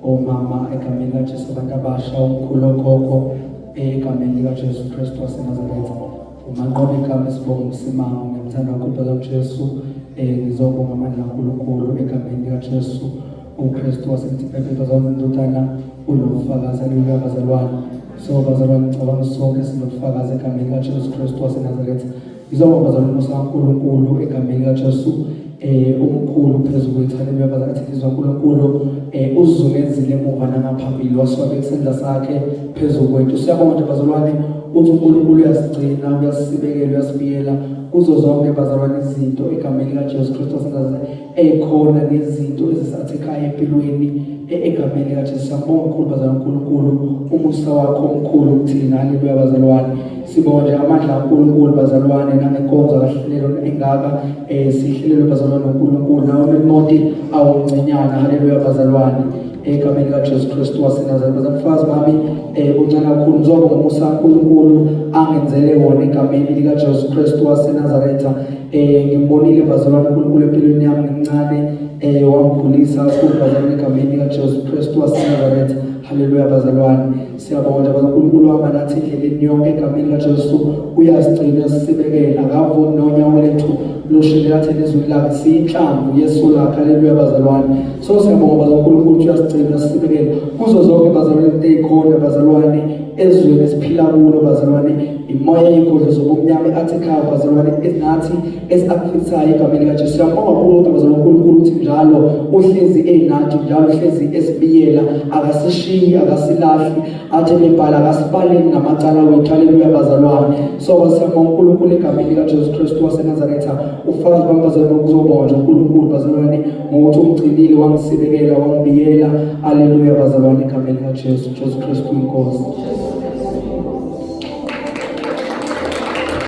omama egameni kaJesu abantu abasha umkhulu ogogo egameni likaJesu Kristu waseNazaretha. Umanqoba igama esibonga uSimanga ngiyamthanda kakhulu uJesu ngizobonga amandla kaNkulunkulu egameni likaJesu uKristu waseNtiphephelo bazalwana unofakazi haleluya bazalwane. So bazalwane ngicabanga sonke sinofakazi egameni likaJesu Kristu waseNazaretha. Ngizobonga bazalwane kaNkulunkulu egameni likaJesu umkhulu phezulu kwethu haleluya bazalwane uNkulunkulu uzungezile emuva nangaphambili waswabe isandla sakhe phezulu kwethu. Siyabonga nje bazalwane uthi uNkulunkulu uyasigcina uyasibekela uyasibiyela kuzo zonke bazalwane izinto egameni likaJesu Kristu waseNazaretha ekhona nezinto ezisathekhaya empilweni egameni likaJesu. Siyabonga kakhulu bazalwane uNkulunkulu umusa wakho omkhulu kuthina haleluya bazalwane. Sibonga nje amandla kaNkulunkulu bazalwane nangenkonzo kahlelo engaka sihlelelo bazalwane uNkulunkulu nawo lemonti awuncinyana haleluya bazalwane egameni likaJesu Kristu waseNazaretha. Bazalwane bami uncane kakhulu ngizobonga umusa kaNkulunkulu angenzele wona egameni likaJesu Kristu waseNazaretha. Ngimbonile bazalwane uNkulunkulu empilweni yami ngincane wangikhulisa kakhulu bazalwane egameni likaJesu Kristu waseNazaretha haleluya bazalwane. Siyabonga bazalwane uNkulunkulu wami nathi endleleni yonke egameni likaJesu uyasigcina sibekela akavuni nonyawo lethu loshindela thina izwi lakhe siyinhlamvu yesu lakhe haleluya bazalwane. So siyabonga bazalwane uNkulunkulu uyasigcina sibekela kuzo zonke bazalwane izinto ezikhona bazalwane ezweni esiphila kulo bazalwane imoya yegodlo zobumnyama athekhaya bazalwane enathi esiakufithayo egameni likaJesu. Siyabonga kakhulu bazalwane uNkulunkulu uthi njalo uhlezi enathi njalo uhlezi esibiyela akasishiyi akasilahli athi bebhala akasibaleni namacala wethu haleluya bazalwane. So siyabonga uNkulunkulu egameni likaJesu Kristu waseNazaretha ufakazi bami bazalwane ukuzobonga nje uNkulunkulu bazalwane ngokuthi umgcinile wangisibekela wangibiyela haleluya bazalwane egameni likaJesu Kristu inkosi.